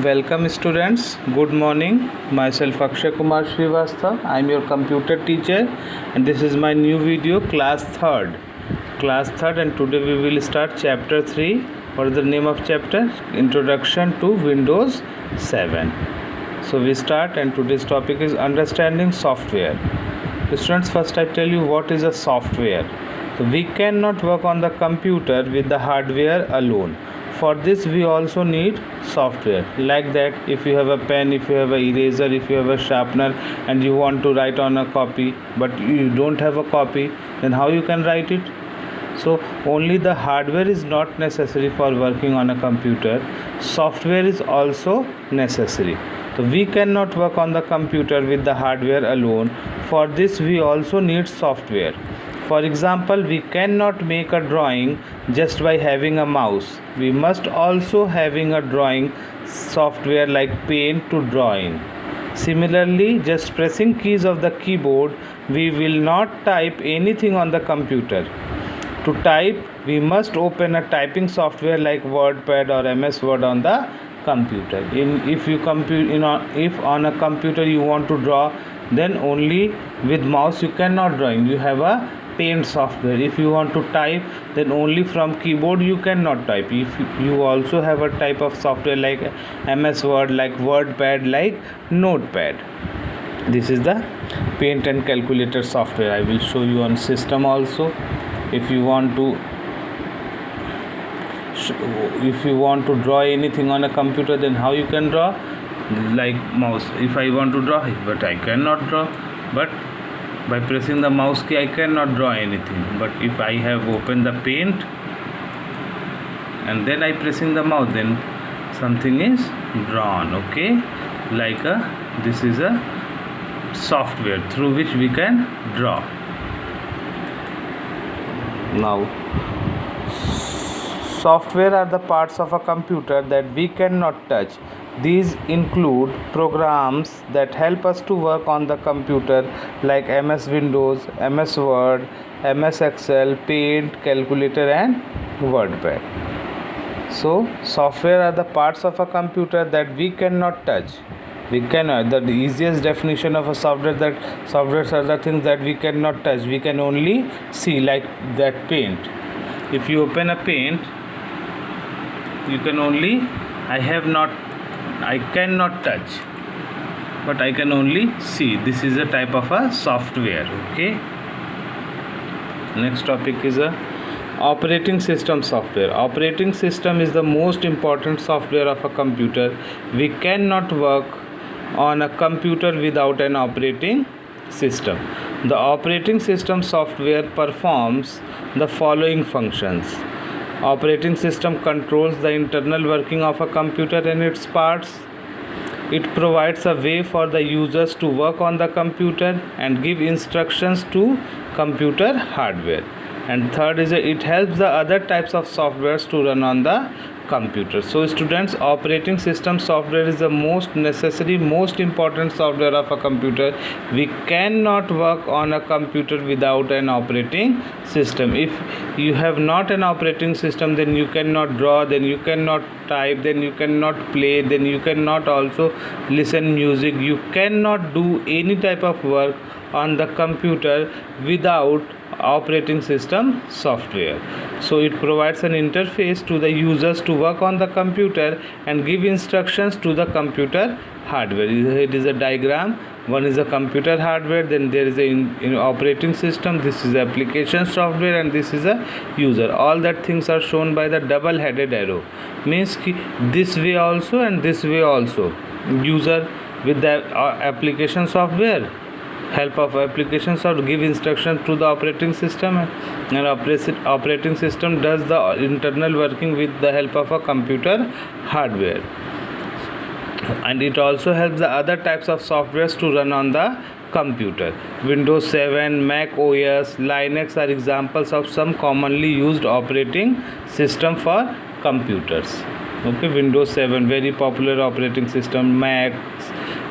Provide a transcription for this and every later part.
Welcome students, good morning. Myself Akshay Kumar Srivastava. I am your computer teacher and this is my new video class 3rd. Class 3rd and today we will start chapter 3. What is the name of chapter? Introduction to Windows 7. So we start and today's topic is understanding software. Students, first I tell you what is a software. So we cannot work on the computer with the hardware alone. For this we also need software. Like that, if you have a pen, if you have a eraser, if you have a sharpener and you want to write on a copy but you don't have a copy, then how you can write it? So only the hardware is not necessary for working on a computer. Software is also necessary. So we cannot work on the computer with the hardware alone. For this we also need software. For example, we cannot make a drawing just by having a mouse. We must also having a drawing software like Paint to draw in. Similarly, just pressing keys of the keyboard, we will not type anything on the computer. To type, we must open a typing software like WordPad or MS Word on the computer. If on a computer you want to draw, then only with mouse you cannot draw. You have a Paint software. If you want to type, then only from keyboard you cannot type. If you also have a type of software like MS Word, like WordPad, like Notepad. This is the Paint and Calculator software. I will show you on system also. If you want to draw anything on a computer, then how you can draw? Like mouse. If I want to draw, but I cannot draw. But by pressing the mouse key I cannot draw anything. But if I have opened the Paint and then I pressing the mouse, then something is drawn. Okay, like this is a software through which we can draw. Now, software are the parts of a computer that we cannot touch. These include programs that help us to work on the computer like MS Windows, MS Word, MS Excel, Paint, Calculator and WordPad. So, software are the parts of a computer that we cannot touch. We cannot. The easiest definition of a software that softwares are the things that we cannot touch. We can only see, like that Paint. If you open a Paint, you can only, I cannot touch, but I can only see. This is a type of a software. Okay. Next topic is a operating system software. Operating system is the most important software of a computer. We cannot work on a computer without an operating system. The operating system software performs the following functions. Operating system controls the internal working of a computer and its parts. It provides a way for the users to work on the computer and give instructions to computer hardware. And third is it helps the other types of softwares to run on the computer. So students, operating system software is the most necessary, most important software of a computer. We cannot work on a computer without an operating system. If you have not an operating system, then you cannot draw, then you cannot type, then you cannot play, then you cannot also listen music. You cannot do any type of work on the computer without operating system software. So it provides an interface to the users to work on the computer and give instructions to the computer hardware. It is a diagram. One is a computer hardware, then there is a operating system, this is application software, and this is a user. All that things are shown by the double headed arrow. Means this way also and this way also. User with the application software, help of applications or give instruction to the operating system, and operating system does the internal working with the help of a computer hardware. And it also helps the other types of softwares to run on the computer. Windows 7, Mac OS, Linux are examples of some commonly used operating system for computers. Okay, Windows 7 very popular operating system, Mac,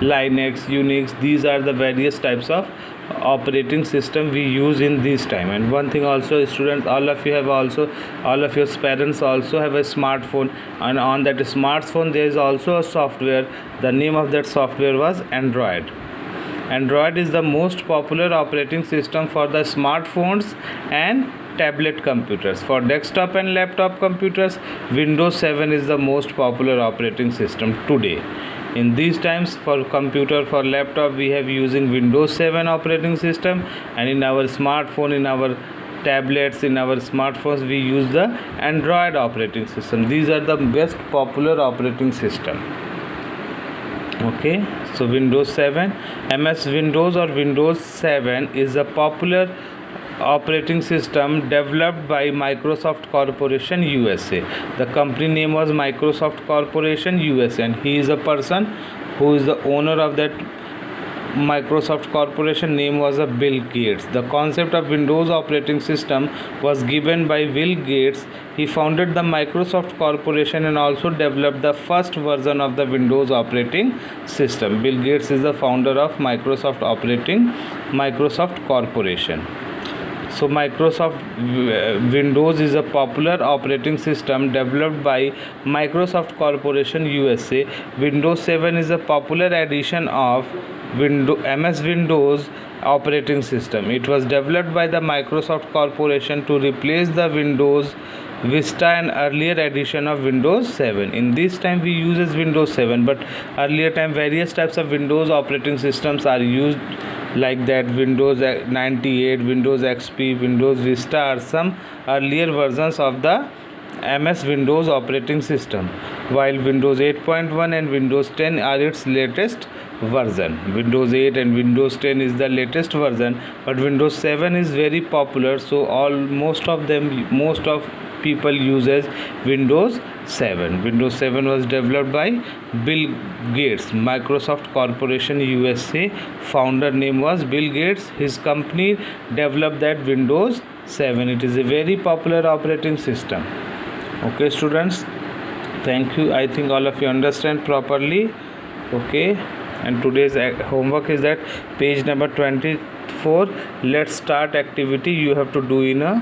Linux, Unix, these are the various types of operating system we use in this time. And one thing also, students, all of your parents also have a smartphone, and on that smartphone there is also a software. The name of that software was Android. Android is the most popular operating system for the smartphones and tablet computers. For desktop and laptop computers, Windows 7 is the most popular operating system today. In these times, for computer, for laptop, we have using Windows 7 operating system, and in our smartphone, in our tablets, in our smartphones, we use the Android operating system. These are the best popular operating system. Okay, so Windows 7, MS Windows or Windows 7 is a popular operating system developed by Microsoft Corporation USA. The company name was Microsoft Corporation USA, and he is a person who is the owner of that Microsoft Corporation. Name was Bill Gates. The concept of Windows operating system was given by Bill Gates. He founded the Microsoft Corporation and also developed the first version of the Windows operating system. Bill Gates is the founder of Microsoft Corporation. So Microsoft Windows is a popular operating system developed by Microsoft Corporation USA. Windows 7 is a popular addition of MS Windows operating system. It was developed by the Microsoft Corporation to replace the Windows Vista, an earlier edition of Windows 7. In this time we use Windows 7, but earlier time various types of Windows operating systems are used, like that Windows 98, Windows XP, Windows Vista are some earlier versions of the MS Windows operating system, while Windows 8.1 and Windows 10 are its latest version. Windows 8 and Windows 10 is the latest version, but Windows 7 is very popular, so most of people uses Windows 7. Windows 7 was developed by Bill Gates, Microsoft Corporation USA. Founder name was Bill Gates. His company developed that Windows 7. It is a very popular operating system. Okay, students, thank you. I think all of you understand properly. Okay, and today's homework is that page number 24. Let's start activity. You have to do in a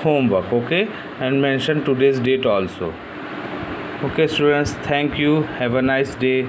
homework. Okay, and mention today's date also. Okay, students, thank you. Have a nice day.